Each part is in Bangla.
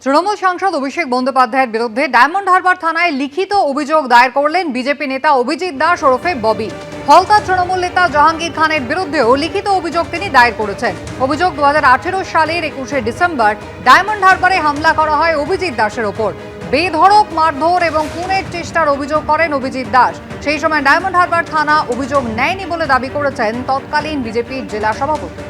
তৃণমূল সাংসদ অভিষেক বন্দ্যোপাধ্যায়ের বিরুদ্ধে ডায়মন্ড হারবার থানায় লিখিত অভিযোগ দায়ের করলেন বিজেপি নেতা অভিজিৎ দাস ওরফে ববি। ফলতা তৃণমূল নেতা জাহাঙ্গীর খানের বিরুদ্ধেও লিখিত অভিযোগ তিনি দায়ের করেছেন। অভিযোগ 2018 সালের 21শে ডিসেম্বর ডায়মন্ড হারবারে হামলা করা হয় অভিজিৎ দাসের ওপর। বেধড়ক মারধর এবং খুনের চেষ্টার অভিযোগ করেন অভিজিৎ দাস। সেই সময় ডায়মন্ড হারবার থানা অভিযোগ নেয়নি বলে দাবি করেছেন তৎকালীন বিজেপির জেলা সভাপতি।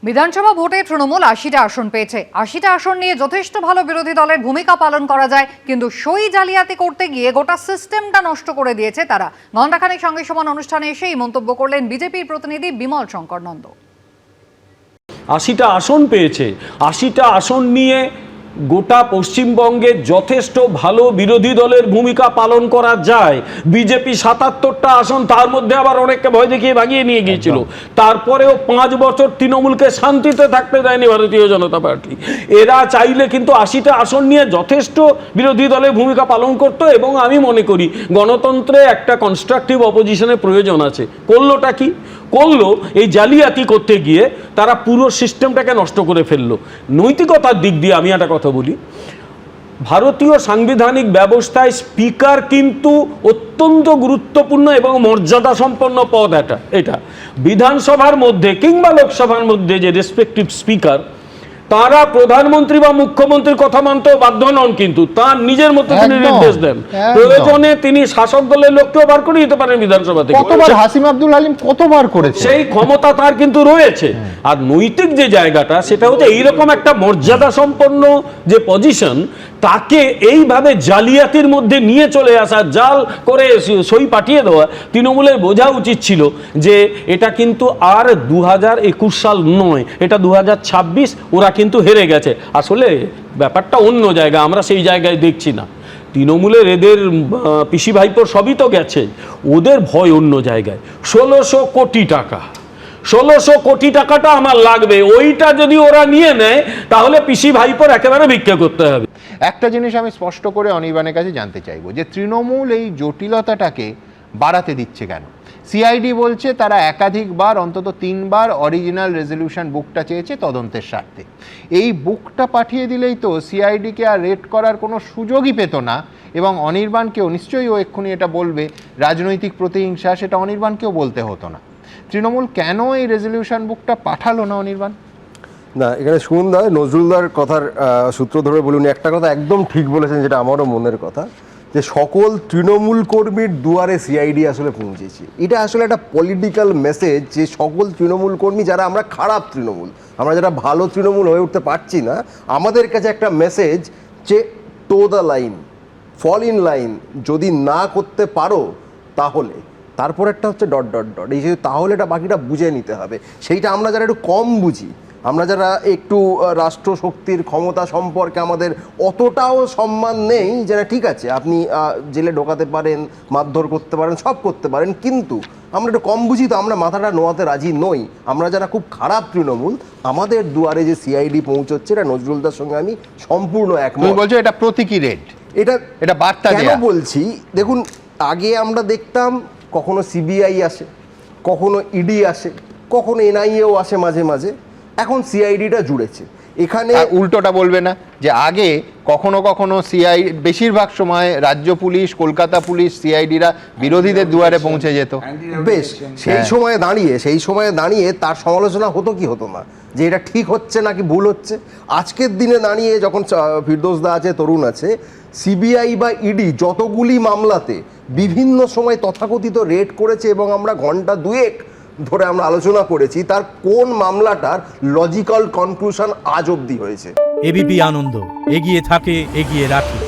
বিধানসভা ভোটে তৃণমূল 80টা আসন পেয়েছে। 80টা আসন নিয়ে যথেষ্ট ভালো বিরোধী দলের ভূমিকা পালন করা যায়, কিন্তু সই জালিয়াতি করতে গিয়ে গোটা সিস্টেমটা নষ্ট করে দিয়েছে তারা। ঘণ্টাখানেক সঙ্গে সমান অনুষ্ঠানে এসেই মন্তব্য করলেন বিজেপির প্রতিনিধি বিমল শঙ্কর নন্দ। 80টা আসন পেয়েছে, 80টা আসন নিয়ে গোটা পশ্চিমবঙ্গে যথেষ্ট ভালো বিরোধী দলের ভূমিকা পালন করা যায়। বিজেপি 77টা আসন, তার মধ্যে আবার অনেককে ভয় দেখিয়ে ভাগিয়ে নিয়ে গিয়েছিল। তারপরেও 5 বছর তৃণমূলকে শান্তিতে থাকতে দেয়নি ভারতীয় জনতা পার্টি। এরা চাইলে কিন্তু 80টা আসন নিয়ে যথেষ্ট বিরোধী দলের ভূমিকা পালন করত, এবং আমি মনে করি গণতন্ত্রে একটা কনস্ট্রাকটিভ অপোজিশনের প্রয়োজন আছে। করলোটা কি করলো? এই জালিয়াতি করতে গিয়ে তারা পুরো সিস্টেমটাকে নষ্ট করে ফেললো। নৈতিকতার দিক দিয়ে আমি একটা কথা বলি, ভারতীয় সাংবিধানিক ব্যবস্থায় স্পিকার কিন্তু অত্যন্ত গুরুত্বপূর্ণ এবং মর্যাদা সম্পন্ন পদ। এটা বিধানসভার মধ্যে কিংবা লোকসভার মধ্যে যে রেসপেক্টিভ স্পিকার, তারা প্রধানমন্ত্রী বা মুখ্যমন্ত্রীর কথা মানতেও বাধ্য নন, কিন্তু তার নিজের মতো তিনি নির্দেশ দেন। প্রয়োজনে তিনি শাসক দলের লোককেও বার করে দিতে পারেন বিধানসভা থেকে। কতবার হাসিম আব্দুল আলিম কতবার করেছে, সেই ক্ষমতা তার কিন্তু রয়েছে। আর নৈতিক যে জায়গাটা, সেটা হচ্ছে এইরকম একটা মর্যাদা সম্পন্ন যে পজিশন, তাকে এইভাবে জালিয়াতির মধ্যে নিয়ে চলে আসা, জাল করে সই পাঠিয়ে দেওয়া। তৃণমূলের বোঝা উচিত ছিল যে এটা কিন্তু আর 2021 সাল নয়, এটা 2026। ওরা কিন্তু হেরে গেছে। আসলে ব্যাপারটা অন্য জায়গা, আমরা সেই জায়গায় দেখছি না। তৃণমূলের এদের পিসি ভাইপোর সবই তো গেছে, ওদের ভয় অন্য জায়গায়। 1600 কোটি টাকা, 1600 কোটি টাকাটা আমার লাগবে, ওইটা যদি ওরা নিয়ে নেয় তাহলে পিসি ভাইপোর একেবারে ভিক্ষা করতে হবে। একটা জিনিস আমি স্পষ্ট করে অনির্বাণের কাছে জানতে চাইবো যে তৃণমূল এই জটিলতাটাকে বাড়াতে দিচ্ছে কেন? সিআইডি বলছে তারা একাধিকবার, অন্তত 3বার অরিজিনাল রেজলিউশন বুকটা চেয়েছে তদন্তের স্বার্থে। এই বুকটা পাঠিয়ে দিলেই তো সিআইডিকে আর রেড করার কোনো সুযোগই পেত না, এবং অনির্বাণকেও নিশ্চয়ই ও এক্ষুনি এটা বলবে রাজনৈতিক প্রতিহিংসা, সেটা অনির্বাণকেও বলতে হতো না। তৃণমূল কেন এই রেজলিউশন বুকটা পাঠালো না অনির্বাণ? না, এখানে সুমনদা নজরুলদার কথার সূত্র ধরে বলুন, একটা কথা একদম ঠিক বলেছেন, যেটা আমারও মনের কথা, যে সকল তৃণমূল কর্মীর দুয়ারে সিআইডি আসলে পৌঁছেছে। এটা আসলে একটা পলিটিক্যাল মেসেজ যে সকল তৃণমূল কর্মী, যারা আমরা খারাপ তৃণমূল, আমরা যারা ভালো তৃণমূল হয়ে উঠতে পারছি না, আমাদের কাছে একটা মেসেজ যে toe the line, fall in line, যদি না করতে পারো তাহলে, তারপর একটা হচ্ছে ডট ডট ডট, এই যে তাহলে এটা বাকিটা বুঝে নিতে হবে। সেইটা আমরা যারা একটু কম বুঝি, আমরা যারা একটু রাষ্ট্রশক্তির ক্ষমতা সম্পর্কে আমাদের অতটাও সম্মান নেই, যারা ঠিক আছে আপনি জেলে ঢোকাতে পারেন, মারধর করতে পারেন, সব করতে পারেন, কিন্তু আমরা একটু কম বুঝি, তো আমরা মাথাটা নোয়াতে রাজি নই। আমরা যারা খুব খারাপ তৃণমূল, আমাদের দুয়ারে যে সিআইডি পৌঁছচ্ছে, এটা নজরুলদার সঙ্গে আমি সম্পূর্ণ একমত। তুমি বলছো এটা প্রতীকী রেড, এটা বার্তা কেন বলছি? দেখুন, আগে আমরা দেখতাম কখনো সিবিআই আসে, কখনো ইডি আসে, কখনো এনআইএও আসে মাঝে মাঝে, এখন সিআইডিটা জুড়েছে। এখানে উল্টোটা বলবে না যে আগে কখনো কখনো বেশিরভাগ সময় রাজ্য পুলিশ, কলকাতা পুলিশ, সিআইডিরা বিরোধীদের দুয়ারে পৌঁছে যেত? বেশ, সেই সময়ে দাঁড়িয়ে তার সমালোচনা হতো কি হতো না, যে এটা ঠিক হচ্ছে নাকি ভুল হচ্ছে। আজকের দিনে দাঁড়িয়ে যখন ফিরদৌসদা আছে, তরুণ আছে, সিবিআই বা ইডি যতগুলি মামলাতে বিভিন্ন সময় তথাকথিত রেড করেছে, এবং আমরা ঘন্টা 2 ধরে আমরা আলোচনা করেছি, তার কোন মামলাটার লজিক্যাল কনক্লুশন আজ অবধি হয়েছে? এবিপি আনন্দ, এগিয়ে থাকে, এগিয়ে রাখে।